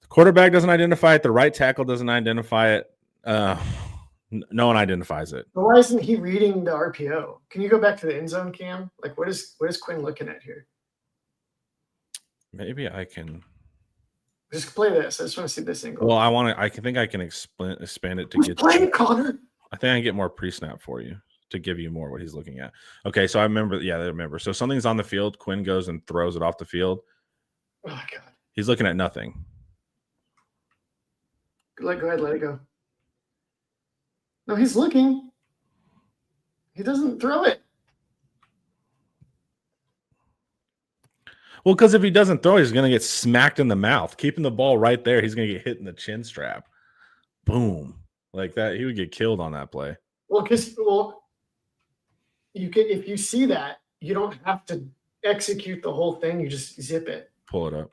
The quarterback doesn't identify it. The right tackle doesn't identify it. No one identifies it. But why isn't he reading the RPO? Can you go back to the end zone cam? Like, what is Quinn looking at here? Maybe I can just play this. I just want to see this angle. Well, I think I can expand it to get. Playing Connor. I think I can get more pre-snap for you to give you more what he's looking at. Okay, so I remember. Yeah, I remember. So something's on the field. Quinn goes and throws it off the field. Oh God. He's looking at nothing. Go ahead, let it go. No, he's looking. He doesn't throw it. Well, because if he doesn't throw, he's going to get smacked in the mouth. Keeping the ball right there, he's going to get hit in the chin strap. Boom. Like that, he would get killed on that play. Well, you can, if you see that, you don't have to execute the whole thing. You just zip it. Pull it up.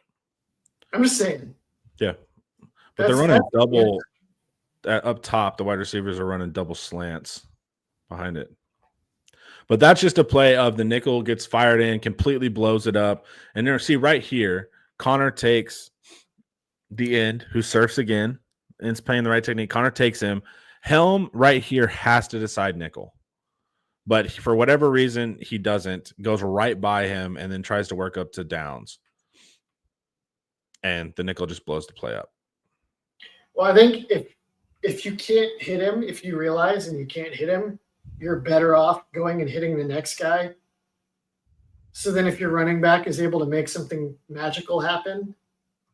I'm just saying. Yeah. But they're running double up top. The wide receivers are running double slants behind it. But that's just a play of the nickel gets fired in, completely blows it up. And there, see right here, Connor takes the end who surfs again and is playing the right technique. Connor takes him. Helm right here has to decide nickel. But for whatever reason, he doesn't. Goes right by him and then tries to work up to downs. And the nickel just blows the play up. Well, I think if you can't hit him, if you realize and you can't hit him, you're better off going and hitting the next guy. So then if your running back is able to make something magical happen,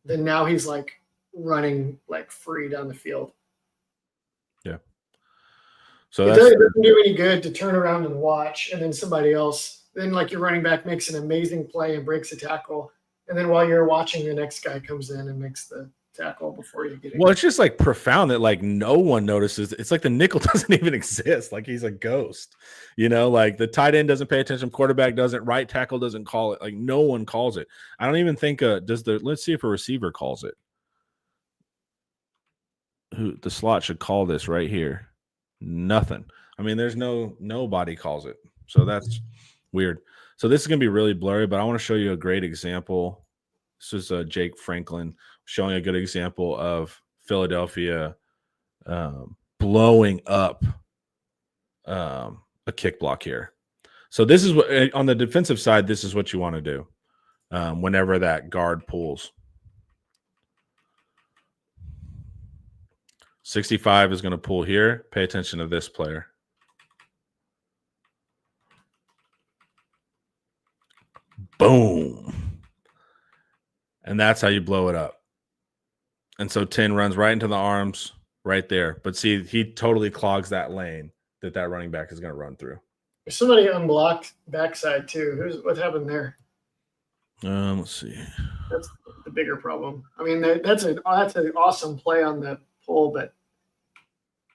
then now he's like running like free down the field. Yeah. So it doesn't do any good to turn around and watch and then somebody else, then like your running back makes an amazing play and breaks a tackle. And then while you're watching, the next guy comes in and makes the tackle before you get it. Well, it's just like profound that like no one notices. It's like the nickel doesn't even exist. Like he's a ghost, like the tight end doesn't pay attention. Quarterback doesn't, right tackle doesn't call it. Like no one calls it. I don't even think let's see if a receiver calls it. Who the slot should call this right here. Nothing. I mean, there's nobody calls it. So that's weird. So this is going to be really blurry, but I want to show you a great example. This is Jake Franklin showing a good example of Philadelphia blowing up a kick block here. So this is what on the defensive side, this is what you want to do whenever that guard pulls. 65 is going to pull here. Pay attention to this player. Boom. And that's how you blow it up. And so 10 runs right into the arms right there. But see, he totally clogs that lane that running back is going to run through. There's somebody unblocked backside too. What happened there? Let's see. That's the bigger problem. I mean, that's an awesome play on the pull, but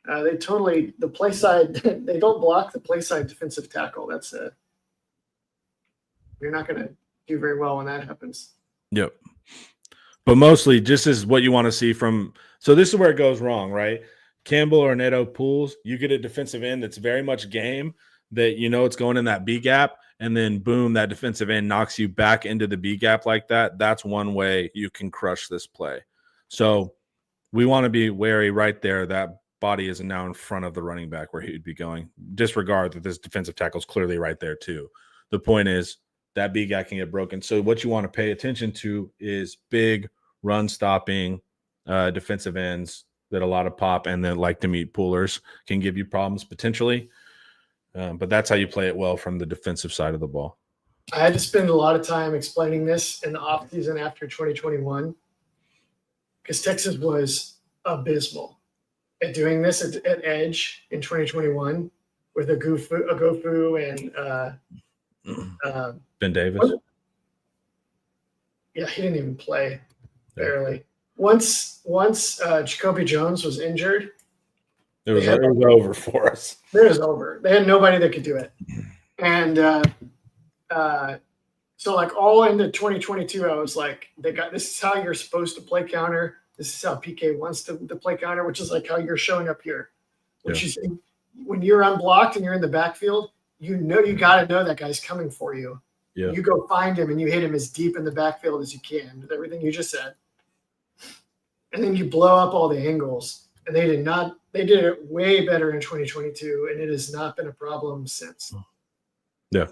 the play side, they don't block the play side defensive tackle. You're not going to do very well when that happens. Yep. But mostly just is what you want to see from – so this is where it goes wrong, right? Campbell or Neto pulls, you get a defensive end that's very much game that it's going in that B gap, and then boom, that defensive end knocks you back into the B gap like that. That's one way you can crush this play. So we want to be wary right there. That body is now in front of the running back where he would be going. Disregard that this defensive tackle is clearly right there too. The point is that B gap can get broken. So what you want to pay attention to is big run stopping defensive ends that a lot of pop and then like to meet pullers can give you problems potentially. But that's how you play it well from the defensive side of the ball. I had to spend a lot of time explaining this in the offseason after 2021 because Texas was abysmal at doing this at edge in 2021 with a Gofu and Ben Davis. Yeah, he didn't even play barely. once Jacoby Jones was injured, It was over for us. it was over. They had nobody that could do it. And so like all into 2022, I was like, this is how you're supposed to play counter. This is how PK wants to play counter, which is like how you're showing up here. Which is when you're unblocked and you're in the backfield, you got to know that guy's coming for you. Yeah. You go find him and you hit him as deep in the backfield as you can with everything you just said. And then you blow up all the angles. And they did it way better in 2022, and it has not been a problem since. Yeah.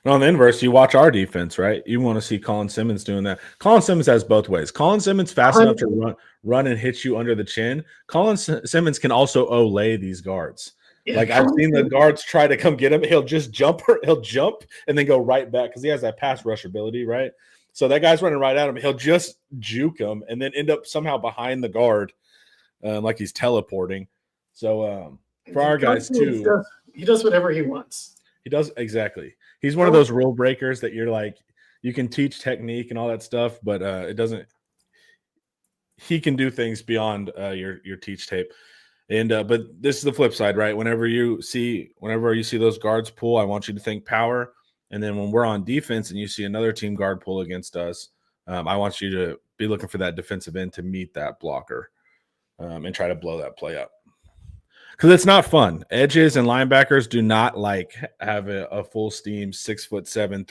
And on the inverse, you watch our defense, right? You want to see Colin Simmons doing that. Colin Simmons has both ways. Colin Simmons fast enough to run and hit you under the chin. Colin Simmons can also olay these guards. Yeah, like I've seen the guards try to come get him. He'll just jump and then go right back because he has that pass rush ability, right? So that guy's running right at him. He'll just juke him and then end up somehow behind the guard, like he's teleporting. So for our guys too, he does whatever he wants. He does exactly. He's one of those rule breakers that you're like, you can teach technique and all that stuff, but it doesn't. He can do things beyond your teach tape. And but this is the flip side, right? Whenever you see those guards pull, I want you to think power. And then when we're on defense and you see another team guard pull against us, I want you to be looking for that defensive end to meet that blocker and try to blow that play up. Because it's not fun. Edges and linebackers do not like have a full steam 6'7",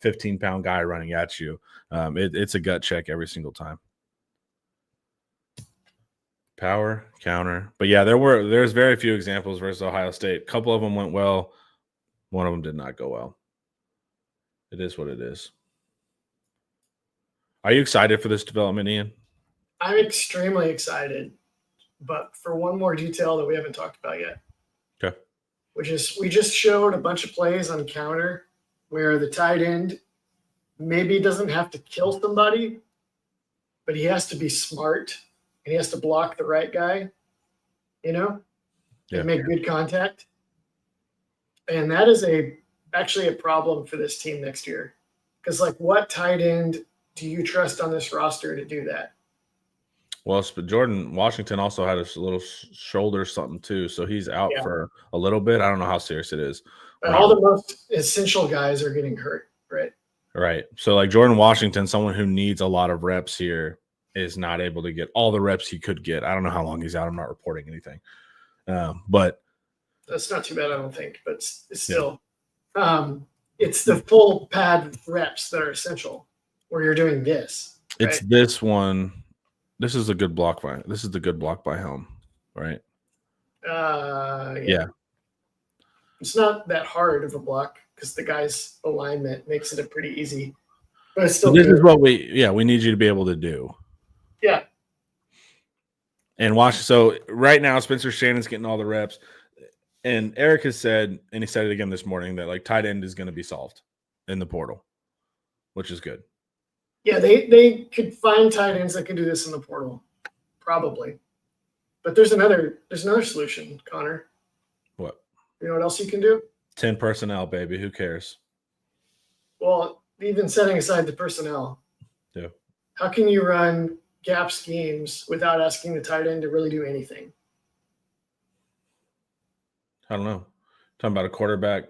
315-pound guy running at you. It's a gut check every single time. Power, counter. But yeah, there's very few examples versus Ohio State. A couple of them went well. One of them did not go well. It is what it is. Are you excited for this development, Ian? I'm extremely excited. But for one more detail that we haven't talked about yet. Okay. Which is we just showed a bunch of plays on counter where the tight end maybe doesn't have to kill somebody, but he has to be smart and he has to block the right guy, and make good contact. And that is actually a problem for this team next year. Because what tight end do you trust on this roster to do that? Well, Jordan Washington also had a little shoulder something too, so he's out for a little bit. I don't know how serious it is. But all the most essential guys are getting hurt, right? Right. So Jordan Washington, someone who needs a lot of reps here, is not able to get all the reps he could get. I don't know how long he's out. I'm not reporting anything. But that's not too bad, I don't think. But it's still, it's the full pad reps that are essential where you're doing this. Right? It's this one. This is a good block by. This is the good block by Helm, right? Yeah. It's not that hard of a block because the guy's alignment makes it a pretty easy. But it's still. This is what we need you to be able to do. Yeah. And so right now, Spencer Shannon's getting all the reps, and Eric has said, and he said it again this morning, that tight end is going to be solved in the portal, which is good. Yeah, they could find tight ends that can do this in the portal, probably. But there's another solution, Connor. What? You know what else you can do? 10 personnel, baby. Who cares? Well, even setting aside the personnel. Yeah. How can you run gap schemes without asking the tight end to really do anything? I don't know. Talking about a quarterback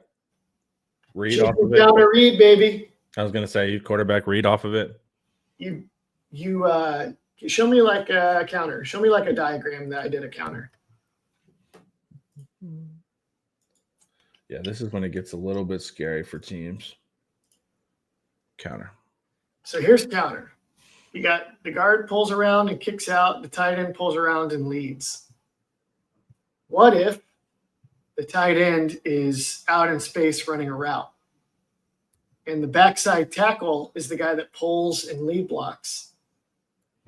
read off of it. Down a read, baby. I was going to say quarterback read off of it. You show me a counter. Show me a diagram that I did a counter. Yeah, this is when it gets a little bit scary for teams. Counter. So here's counter. You got the guard pulls around and kicks out. The tight end pulls around and leads. What if the tight end is out in space running a route? And the backside tackle is the guy that pulls and lead blocks.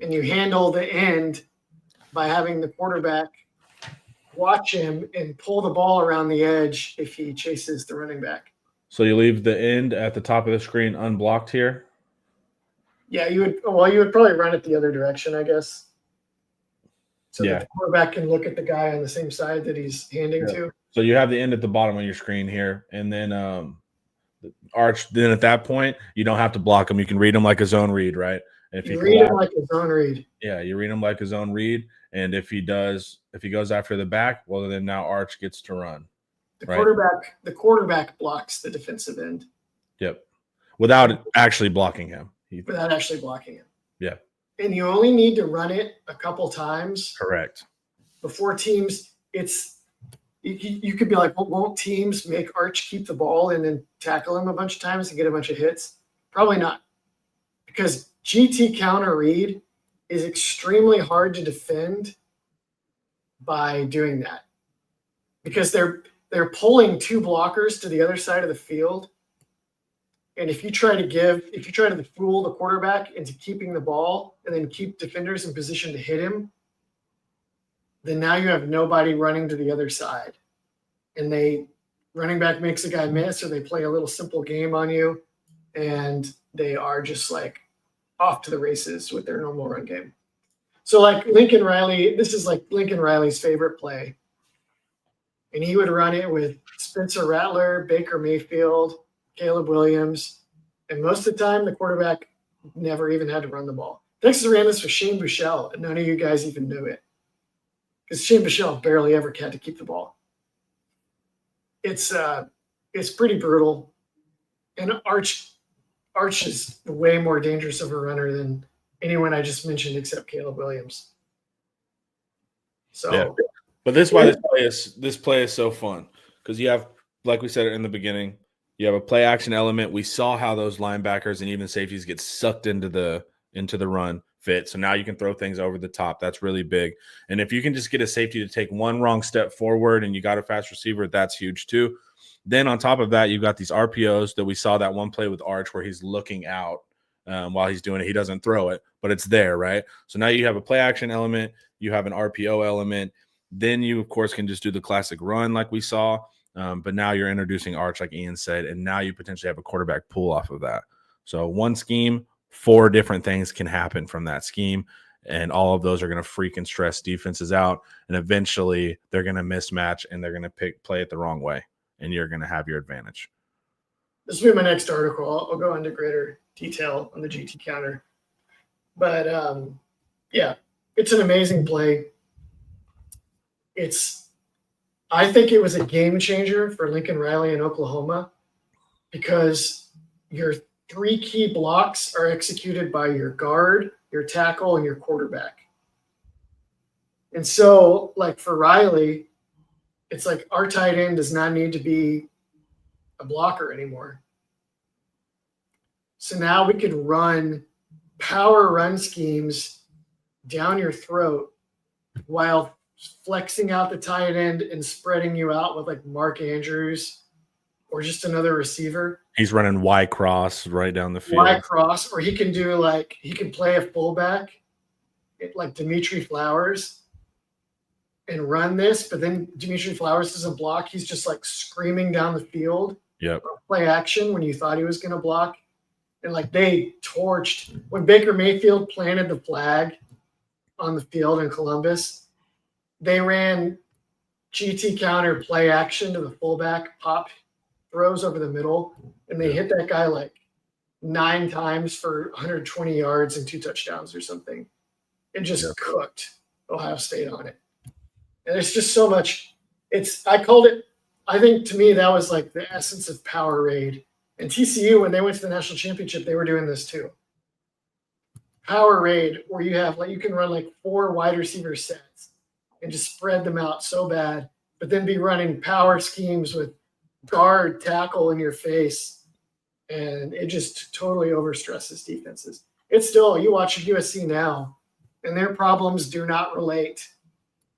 And you handle the end by having the quarterback watch him and pull the ball around the edge if he chases the running back. So you leave the end at the top of the screen unblocked here? Yeah, you would probably run it the other direction, I guess. So that the quarterback can look at the guy on the same side that he's handing to. So you have the end at the bottom of your screen here, and then Arch, then at that point, you don't have to block him. You can read him like a zone read, right? If You he read him collapses, like his own read. yeah, you read him like his own read. And if he goes after the back, well, then now Arch gets to run. The Right. quarterback blocks the defensive end. Yep. Without actually blocking him. Without actually blocking him. Yeah. And you only need to run it a couple times. Correct. Before teams, you could be like, well, won't teams make Arch keep the ball and then tackle him a bunch of times and get a bunch of hits? Probably not. Because GT counter read is extremely hard to defend by doing that. Because they're pulling two blockers to the other side of the field. And if you try to fool the quarterback into keeping the ball and then keep defenders in position to hit him, then now you have nobody running to the other side. And running back makes a guy miss, or they play a little simple game on you, and they are just like off to the races with their normal run game. So like Lincoln Riley, this is like Lincoln Riley's favorite play. And he would run it with Spencer Rattler, Baker Mayfield, Caleb Williams, and most of the time the quarterback never even had to run the ball. Texas ran this with Shane Buechele, and none of you guys even knew it. Because Shane Buechele barely ever had to keep the ball. It's pretty brutal. And Arch is way more dangerous of a runner than anyone I just mentioned except Caleb Williams. So yeah. But this is why this play is so fun. Because you have, like we said in the beginning, you have a play action element. We saw how those linebackers and even safeties get sucked into the run fit. So now you can throw things over the top. That's really big. And if you can just get a safety to take one wrong step forward and you got a fast receiver, that's huge too. Then on top of that, you've got these RPOs that we saw that one play with Arch where he's looking out while he's doing it. He doesn't throw it, but it's there, right? So now you have a play action element. You have an RPO element. Then you, of course, can just do the classic run like we saw. But now you're introducing Arch, like Ian said, and now you potentially have a quarterback pull off of that. So one scheme, 4 different things can happen from that scheme, and all of those are going to freaking stress defenses out, and eventually they're going to mismatch and they're going to play it the wrong way, and you're going to have your advantage. This will be my next article. I'll go into greater detail on the GT counter. But, yeah, it's an amazing play. I think it was a game changer for Lincoln Riley in Oklahoma because your 3 key blocks are executed by your guard, your tackle, and your quarterback. And so, like for Riley, it's like our tight end does not need to be a blocker anymore. So now we could run power run schemes down your throat while flexing out the tight end and spreading you out with like Mark Andrews or just another receiver. He's running Y cross right down the field. Y cross, or he can play a fullback like Dimitri Flowers and run this, but then Dimitri Flowers doesn't block. He's just like screaming down the field. Yep. Play action when you thought he was going to block. And like they torched when Baker Mayfield planted the flag on the field in Columbus. They ran GT counter play action to the fullback, pop throws over the middle, and they hit that guy like 9 times for 120 yards and 2 touchdowns or something. It just cooked Ohio State on it. And there's just so much. I think to me that was like the essence of power raid. And TCU, when they went to the national championship, they were doing this too. Power raid, where you can run like 4 wide receiver sets and just spread them out so bad, but then be running power schemes with guard, tackle in your face, and it just totally overstresses defenses. It's still, you watch USC now, and their problems do not relate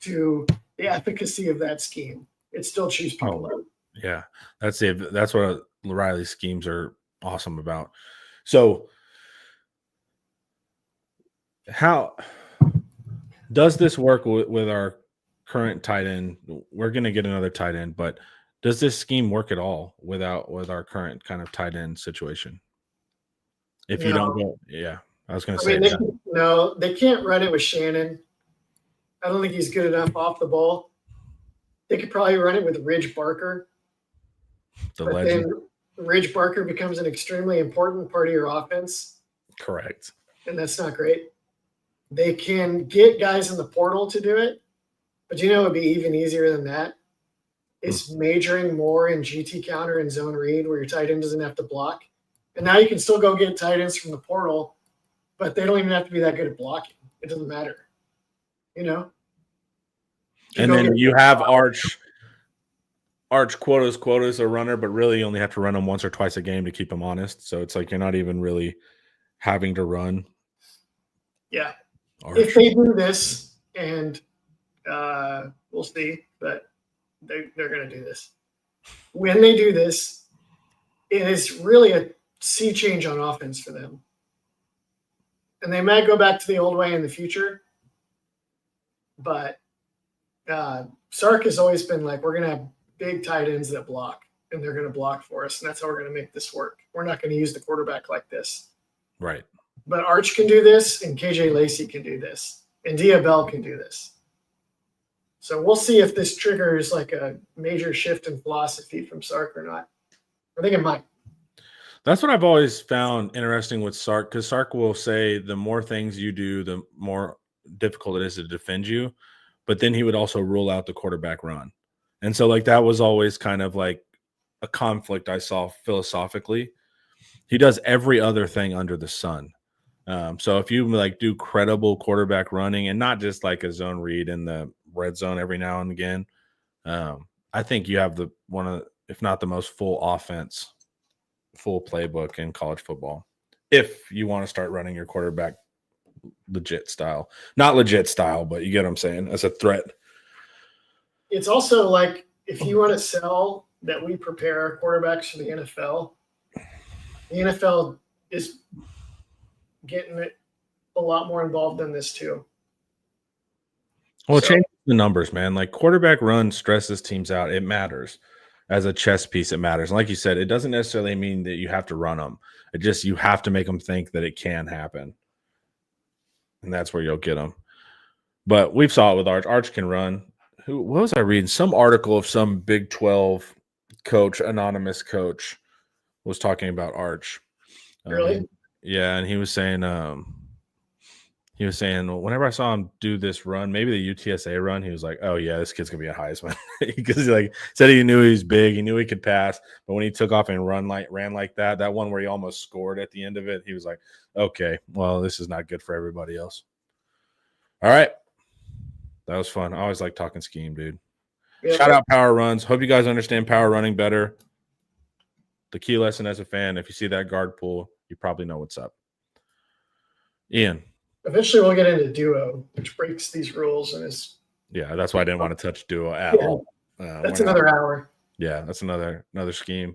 to the efficacy of that scheme. It still chews people out. Yeah, that's it. That's what Riley's schemes are awesome about. So, how does this work with our current tight end? We're going to get another tight end, but does this scheme work at all with our current kind of tight end situation? If you don't go, yeah, I was going to say that. No, they can't run it with Shannon. I don't think he's good enough off the ball. They could probably run it with Ridge Barker. The legend. Then Ridge Barker becomes an extremely important part of your offense. Correct. and that's not great. They can get guys in the portal to do it, but you know it would be even easier than that. It's majoring more in GT counter and zone read where your tight end doesn't have to block. And now you can still go get tight ends from the portal, but they don't even have to be that good at blocking. It doesn't matter, you know? And then you have Arch quotas a runner, but really you only have to run him once or twice a game to keep him honest. So it's like you're not even really having to run. Yeah. Arch. If they do this, and we'll see, but they're going to do this. When they do this, it is really a sea change on offense for them. And they might go back to the old way in the future, but Sark has always been like, we're going to have big tight ends that block, and they're going to block for us, and that's how we're going to make this work. We're not going to use the quarterback like this. Right. But Arch can do this, and KJ Lacey can do this, and Dia Bell can do this. So we'll see if this triggers like a major shift in philosophy from Sark or not. I think it might. That's what I've always found interesting with Sark, because Sark will say the more things you do, the more difficult it is to defend you. But then he would also rule out the quarterback run. And so like that was always kind of like a conflict I saw philosophically. He does every other thing under the sun. So if you like do credible quarterback running and not just like a zone read in the red zone every now and again, I think you have the one of, if not the most full offense, full playbook in college football. If you want to start running your quarterback legit style, not legit style, but you get what I'm saying, as a threat. It's also like if you want to sell that we prepare our quarterbacks for the NFL is getting it a lot more involved in this too. Well, it changes the numbers, man. Like quarterback run stresses teams out. It matters. As a chess piece, it matters. And like you said, it doesn't necessarily mean that you have to run them. It just, you have to make them think that it can happen. And that's where you'll get them. But we've saw it with Arch. Arch can run. What was I reading? Some article of some Big 12 coach, anonymous coach, was talking about Arch. Really? Yeah, and he was saying whenever I saw him do this run, maybe the UTSA run, he was like, "Oh yeah, this kid's gonna be a Heisman," because he like said he knew he was big, he knew he could pass, but when he took off and ran like that one where he almost scored at the end of it, he was like, "Okay, well, this is not good for everybody else." All right, that was fun. I always like talking scheme, dude. Yeah. Shout out power runs. Hope you guys understand power running better. The key lesson as a fan: if you see that guard pull, you probably know what's up. Ian. Eventually we'll get into duo, which breaks these rules and is. Yeah, that's why I didn't want to touch duo at all. That's another hour. Yeah, that's another scheme.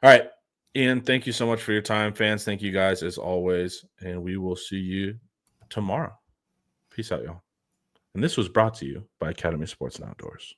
All right, Ian, thank you so much for your time. Fans, thank you guys as always. And we will see you tomorrow. Peace out, y'all. And this was brought to you by Academy Sports and Outdoors.